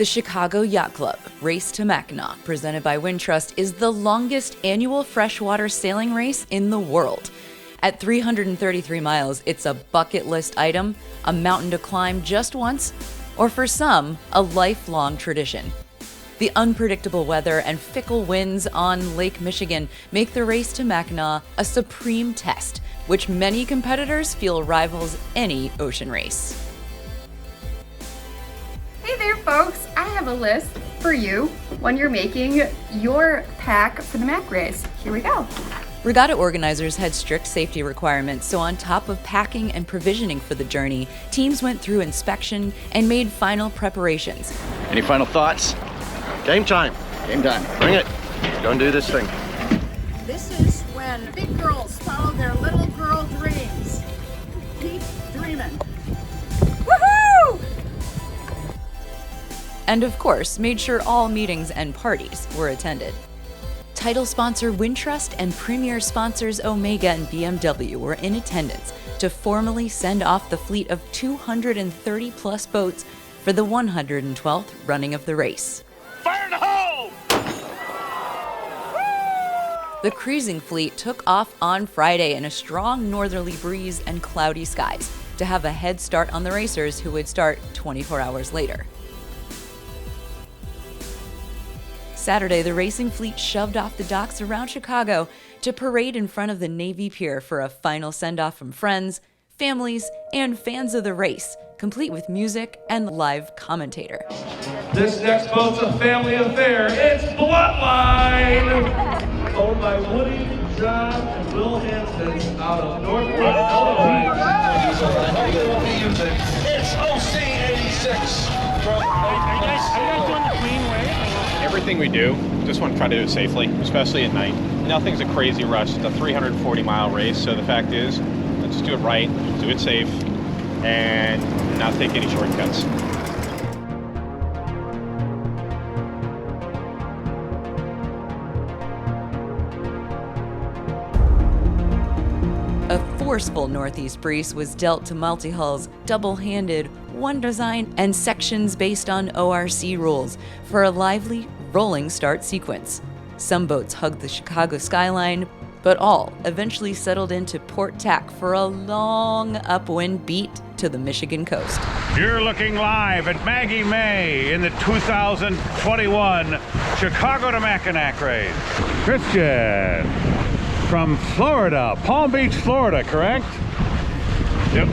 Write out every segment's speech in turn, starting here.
The Chicago Yacht Club Race to Mackinac, presented by Wintrust, is the longest annual freshwater sailing race in the world. At 333 miles, it's a bucket list item, a mountain to climb just once, or for some, a lifelong tradition. The unpredictable weather and fickle winds on Lake Michigan make the Race to Mackinac a supreme test, which many competitors feel rivals any ocean race. Hey there, folks! I have a list for you when you're making your pack for the Mac race. Here we go. Regatta organizers had strict safety requirements, so on top of packing and provisioning for the journey, teams went through inspection and made final preparations. Any final thoughts? Game time. Game time. Bring it. Go and do this thing. This is when big girls follow their little girl dreams. Keep dreaming. Woohoo! And of course, made sure all meetings and parties were attended. Title sponsor Wintrust and premier sponsors Omega and BMW were in attendance to formally send off the fleet of 230 plus boats for the 112th running of the race. Fire in the hole! The cruising fleet took off on Friday in a strong northerly breeze and cloudy skies to have a head start on the racers who would start 24 hours later. Saturday, the racing fleet shoved off the docks around Chicago to parade in front of the Navy Pier for a final send-off from friends, families, and fans of the race, complete with music and live commentator. This next boat's a family affair. It's Bloodline! Owned by Woody, John, and Will Hanson out of Northwood, Illinois. It's OC86 from... Are you guys doing the clean way? Everything we do, just want to try to do it safely, especially at night. Nothing's a crazy rush. It's a 340-mile race, so the fact is, let's do it right, do it safe, and not take any shortcuts. A forceful northeast breeze was dealt to multi-hulls, double-handed, one design, and sections based on ORC rules for a lively, rolling start sequence. Some boats hugged the Chicago skyline, but all eventually settled into port tack for a long upwind beat to the Michigan coast. You're looking live at Maggie May in the 2021 Chicago to Mackinac race. Christian from Florida, Palm Beach, Florida, correct? Yep.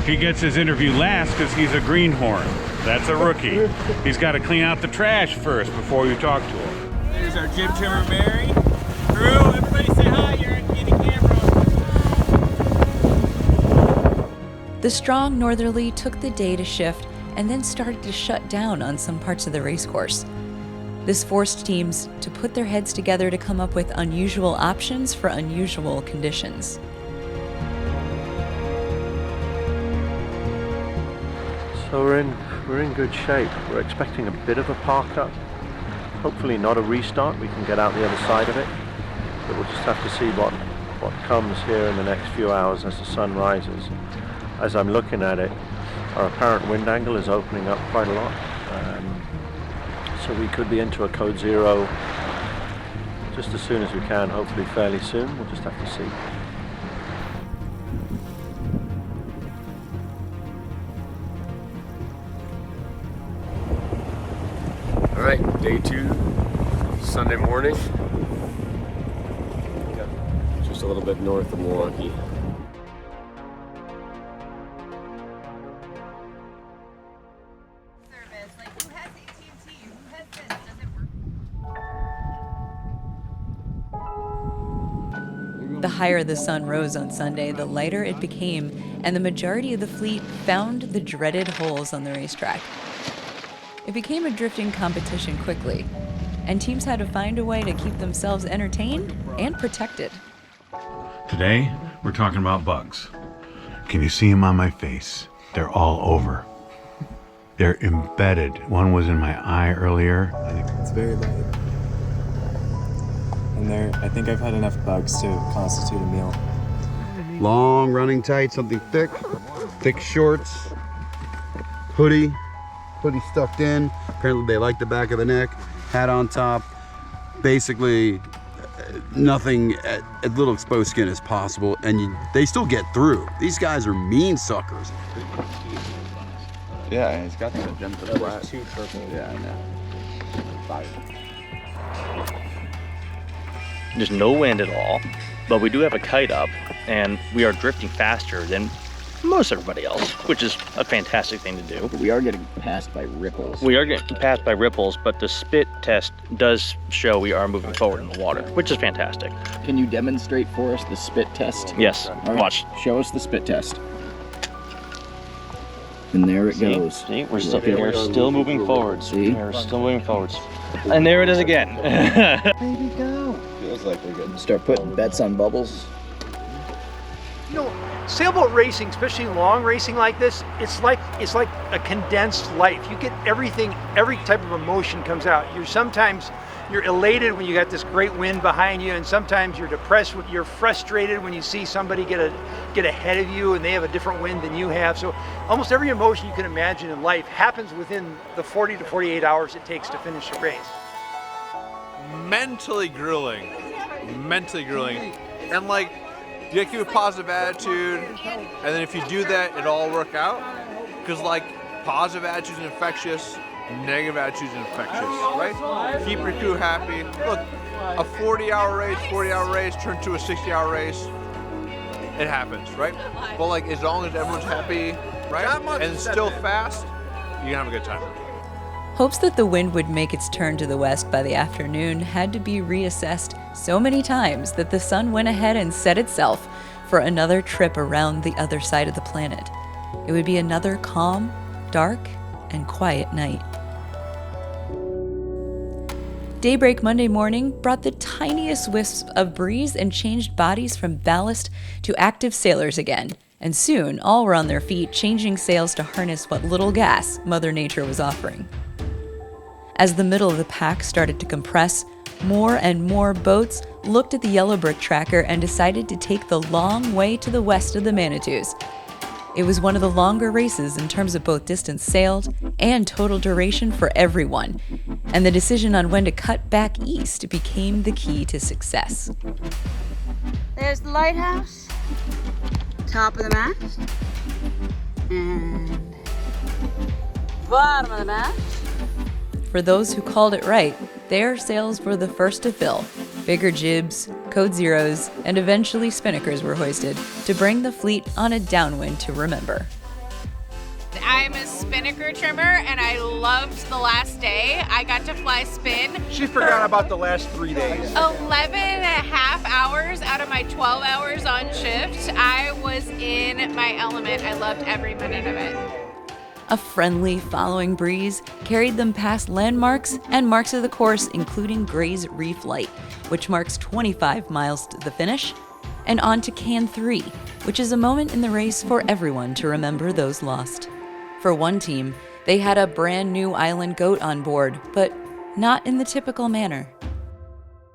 He gets his interview last because he's a greenhorn. That's a rookie. He's got to clean out the trash first before you talk to him. There's our jib trimmer, Mary. Crew, everybody say hi. You're in the camera. The strong northerly took the day to shift and then started to shut down on some parts of the race course. This forced teams to put their heads together to come up with unusual options for unusual conditions. So we're in good shape. We're expecting a bit of a park up. Hopefully not a restart. We can get out the other side of it. But we'll just have to see what comes here in the next few hours as the sun rises. As I'm looking at it, our apparent wind angle is opening up quite a lot. So we could be into a code zero just as soon as we can, hopefully fairly soon. We'll just have to see. All right, day 2, Sunday morning. Just a little bit north of Milwaukee. The higher the sun rose on Sunday, the lighter it became, and the majority of the fleet found the dreaded holes on the racetrack. It became a drifting competition quickly, and teams had to find a way to keep themselves entertained and protected. Today, we're talking about bugs. Can you see them on my face? They're all over. They're embedded. One was in my eye earlier. It's very light. And I think I've had enough bugs to constitute a meal. Long running tight, something thick shorts, hoodie, hoodie stuffed in. Apparently they like the back of the neck, hat on top. Basically, nothing at little exposed skin as possible, and they still get through. These guys are mean suckers. Yeah, he's got the magenta flat. Two purple. Yeah, I know. Fire. There's no wind at all, but we do have a kite up, and we are drifting faster than most everybody else, which is a fantastic thing to do. We are getting passed by ripples. We are getting passed by ripples, but the spit test does show we are moving forward in the water, which is fantastic. Can you demonstrate for us the spit test? Yes, right. Watch. Show us the spit test. And there it goes. See, we're still moving forward. See? We're still moving forwards. And there it is again. Baby, go. Feels like we're good. Start putting bets on bubbles. You know, sailboat racing, especially long racing like this, it's like a condensed life. You get everything, every type of emotion comes out. Sometimes you're elated when you got this great wind behind you, and sometimes you're depressed, you're frustrated when you see somebody get ahead of you and they have a different wind than you have. So almost every emotion you can imagine in life happens within the 40 to 48 hours it takes to finish the race. Mentally grueling. And like, you gotta keep a positive attitude, and then if you do that, it'll all work out. Because like, positive attitude is infectious, negative attitude is infectious, right? Keep your crew happy. Look, a 40-hour race turned to a 60-hour race. It happens, right? But like, as long as everyone's happy, right, and it's still fast, you're gonna have a good time. Hopes that the wind would make its turn to the west by the afternoon had to be reassessed so many times that the sun went ahead and set itself for another trip around the other side of the planet. It would be another calm, dark, and quiet night. Daybreak Monday morning brought the tiniest wisps of breeze and changed bodies from ballast to active sailors again, and soon all were on their feet changing sails to harness what little gas Mother Nature was offering. As the middle of the pack started to compress, more and more boats looked at the yellow brick tracker and decided to take the long way to the west of the Manitous. It was one of the longer races in terms of both distance sailed and total duration for everyone, and the decision on when to cut back east became the key to success. There's the lighthouse, top of the mast, and bottom of the mast. For those who called it right, their sails were the first to fill. Bigger jibs, code zeros, and eventually spinnakers were hoisted to bring the fleet on a downwind to remember. I'm a spinnaker trimmer, and I loved the last day. I got to fly spin. She forgot about the last 3 days. 11 and a half hours out of my 12 hours on shift. I was in my element. I loved every minute of it. A friendly following breeze carried them past landmarks and marks of the course, including Gray's Reef Light, which marks 25 miles to the finish, and on to Can 3, which is a moment in the race for everyone to remember those lost. For one team, they had a brand new island goat on board, but not in the typical manner.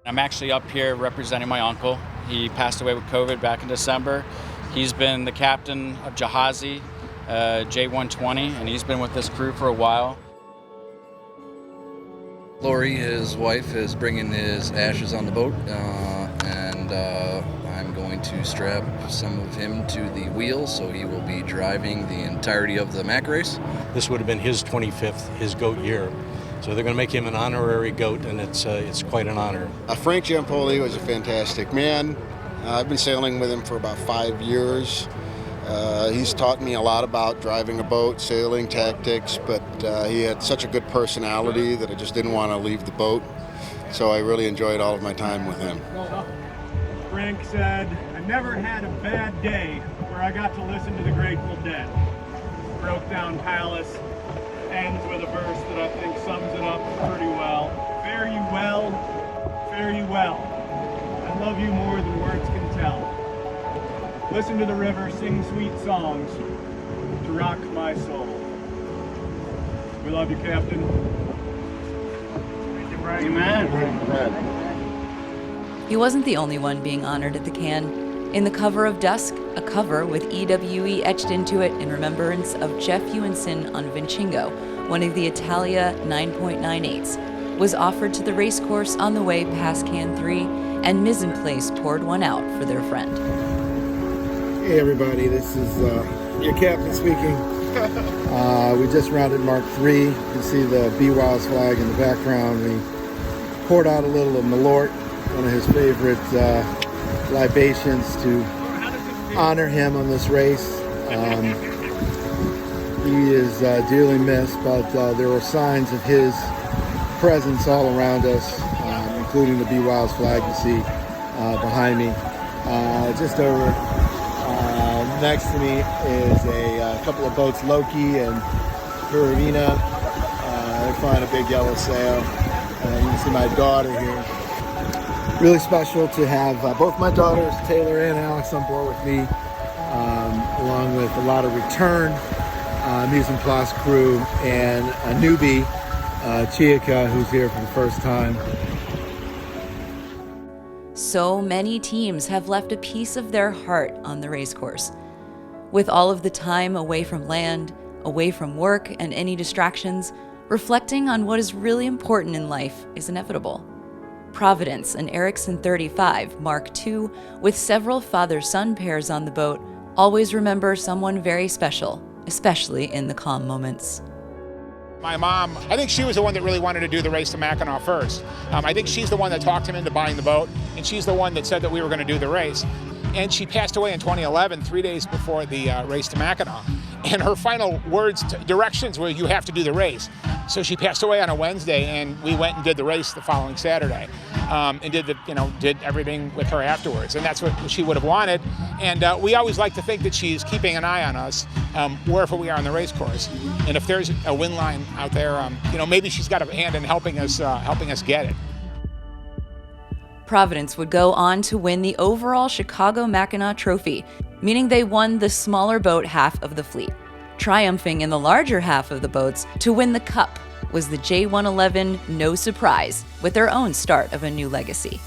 I'm actually up here representing my uncle. He passed away with COVID back in December. He's been the captain of Jahazi, J120, and he's been with this crew for a while. Lori, his wife, is bringing his ashes on the boat, and I'm going to strap some of him to the wheel, so he will be driving the entirety of the Mac race. This would have been his 25th, his goat year. So they're going to make him an honorary goat, and it's quite an honor. Frank Giampoli was a fantastic man. I've been sailing with him for about 5 years. He's taught me a lot about driving a boat, sailing tactics, but he had such a good personality that I just didn't want to leave the boat. So I really enjoyed all of my time with him. Frank said, "I never had a bad day where I got to listen to the Grateful Dead." Broke Down Palace ends with a verse that I think sums it up pretty well. Fare you well, fare you well. I love you more than words can tell. Listen to the river sing sweet songs to rock my soul. We love you, Captain. Amen. He wasn't the only one being honored at the Can. In the cover of Dusk, a cover with EWE etched into it in remembrance of Jeff Ewenson on Vinchingo, one of the Italia 9.98s, was offered to the racecourse on the way past Can 3, and Mise en Place poured one out for their friend. Hey everybody, this is your captain speaking. We just rounded Mark 3. You can see the B-Wiles flag in the background. We poured out a little of Malort, one of his favorite libations, to honor him on this race. He is dearly missed, but there were signs of his presence all around us, including the B-Wiles flag you see behind me. Just over next to me is a couple of boats, Loki and Purina. They're flying a big yellow sail. You can see my daughter here. Really special to have both my daughters, Taylor and Alex, on board with me, along with a lot of return mise en place crew and a newbie, CICHON, who's here for the first time. So many teams have left a piece of their heart on the racecourse. With all of the time away from land, away from work and any distractions, reflecting on what is really important in life is inevitable. Providence, an Ericsson 35 Mark II with several father-son pairs on the boat, always remember someone very special, especially in the calm moments. My mom, I think she was the one that really wanted to do the race to Mackinac first. I think she's the one that talked him into buying the boat, and she's the one that said that we were going to do the race. And she passed away in 2011, 3 days before the race to Mackinac. And her final words, directions were, you have to do the race. So she passed away on a Wednesday, and we went and did the race the following Saturday, and did everything with her afterwards. And that's what she would have wanted. And we always like to think that she's keeping an eye on us wherever we are on the race course. And if there's a win line out there, maybe she's got a hand in helping us get it. Providence would go on to win the overall Chicago Mackinac Trophy, meaning they won the smaller boat half of the fleet. Triumphing in the larger half of the boats to win the Cup was the J111 No Surprise, with their own start of a new legacy.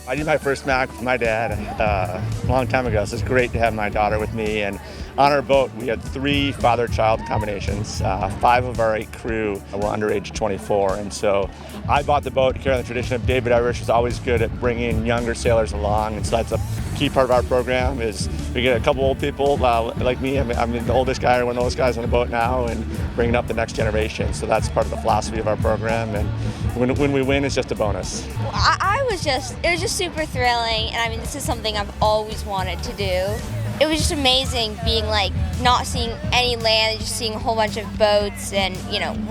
I did my first Mac with my dad a long time ago, so it's great to have my daughter with me. And on our boat, we had 3 father-child combinations. 5 of our 8 crew were under age 24, and so I bought the boat to carry on the tradition of David Irish was always good at bringing younger sailors along, and so that's a key part of our program. Is we get a couple old people like me. I'm the oldest guy, or one of those guys on the boat now, and bringing up the next generation. So that's part of the philosophy of our program, and when we win, it's just a bonus. It was just super thrilling, and I mean, this is something I've always wanted to do. It was just amazing being not seeing any land and just seeing a whole bunch of boats and,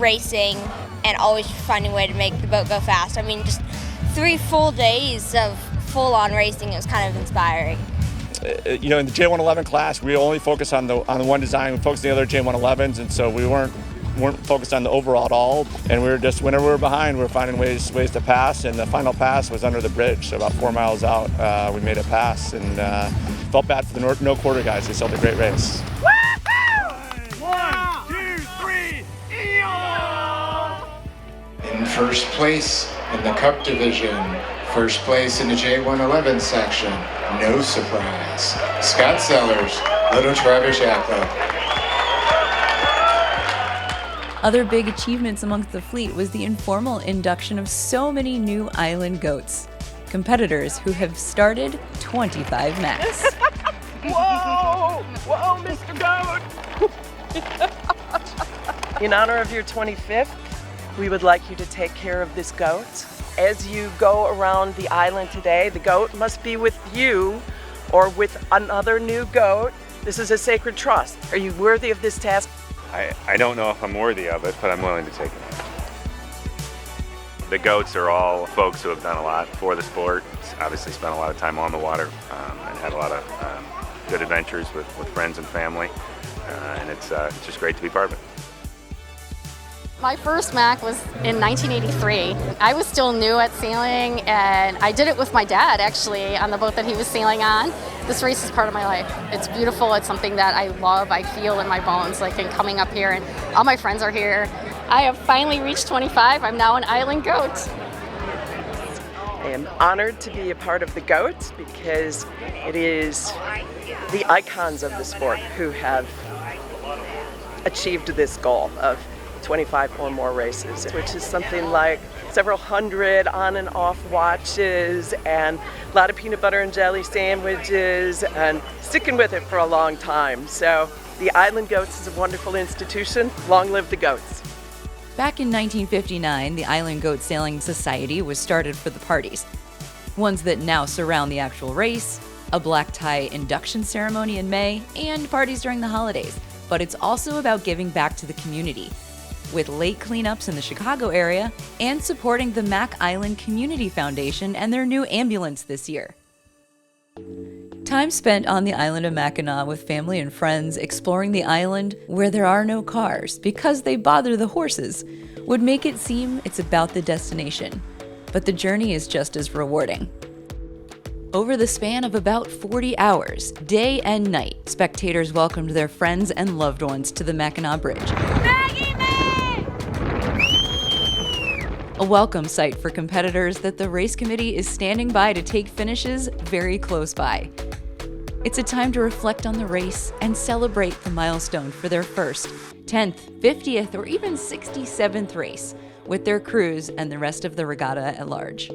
racing and always finding a way to make the boat go fast. I mean, just 3 full days of full-on racing, it was kind of inspiring. In the J111 class, we only focus on the one design. We focus on the other J111s, and so we weren't focused on the overall at all, and we were just, whenever we were behind, we were finding ways to pass, and the final pass was under the bridge, so about 4 miles out, we made a pass, and felt bad for the no quarter guys. They still had a great race. 1, 2, 3, in first place in the Cup division, first place in the J111 section, no surprise, Scott Sellers, Little Travis Yacht Club. Other big achievements amongst the fleet was the informal induction of so many new island goats, competitors who have started 25 Macs. Whoa! Whoa, Mr. Goat! In honor of your 25th, we would like you to take care of this goat. As you go around the island today, the goat must be with you or with another new goat. This is a sacred trust. Are you worthy of this task? I don't know if I'm worthy of it, but I'm willing to take it. The goats are all folks who have done a lot for the sport, obviously spent a lot of time on the water, and had a lot of good adventures with friends and family, and it's just great to be part of it. My first Mac was in 1983. I was still new at sailing, and I did it with my dad, actually, on the boat that he was sailing on. This race is part of my life. It's beautiful. It's something that I love. I feel in my bones, in coming up here, and all my friends are here. I have finally reached 25. I'm now an island goat. I am honored to be a part of the GOAT because it is the icons of the sport who have achieved this goal of 25 or more races, which is something like several hundred on and off watches and a lot of peanut butter and jelly sandwiches and sticking with it for a long time. So the Island Goats is a wonderful institution. Long live the goats. Back in 1959, the Island Goat Sailing Society was started for the parties, ones that now surround the actual race, a black tie induction ceremony in May, and parties during the holidays. But it's also about giving back to the community, with lake cleanups in the Chicago area and supporting the Mack Island Community Foundation and their new ambulance this year. Time spent on the island of Mackinac with family and friends exploring the island where there are no cars because they bother the horses would make it seem it's about the destination, but the journey is just as rewarding. Over the span of about 40 hours, day and night, spectators welcomed their friends and loved ones to the Mackinac Bridge. A welcome sight for competitors that the race committee is standing by to take finishes very close by. It's a time to reflect on the race and celebrate the milestone for their first, 10th, 50th, or even 67th race with their crews and the rest of the regatta at large.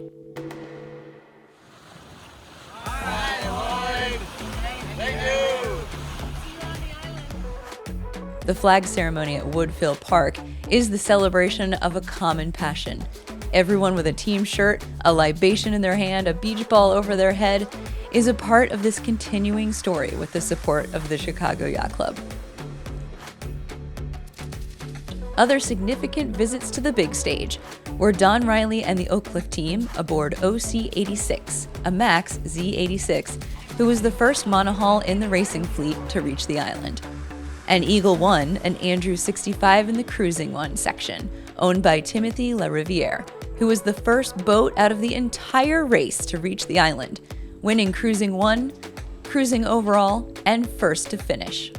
The flag ceremony at Woodfill Park is the celebration of a common passion. Everyone with a team shirt, a libation in their hand, a beach ball over their head is a part of this continuing story with the support of the Chicago Yacht Club. Other significant visits to the big stage were Don Riley and the Oak Cliff team aboard OC-86, a Max Z86, who was the first monohull in the racing fleet to reach the island, and Eagle 1 and Andrew 65 in the Cruising 1 section, owned by Timothy LaRiviere, who was the first boat out of the entire race to reach the island, winning Cruising 1, Cruising Overall, and first to finish.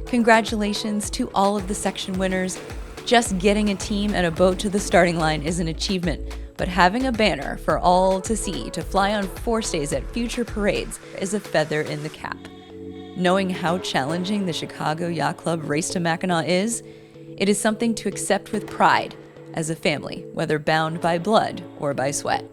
Congratulations to all of the section winners. Just getting a team and a boat to the starting line is an achievement, but having a banner for all to see to fly on forestays at future parades is a feather in the cap. Knowing how challenging the Chicago Yacht Club Race to Mackinac is, it is something to accept with pride as a family, whether bound by blood or by sweat.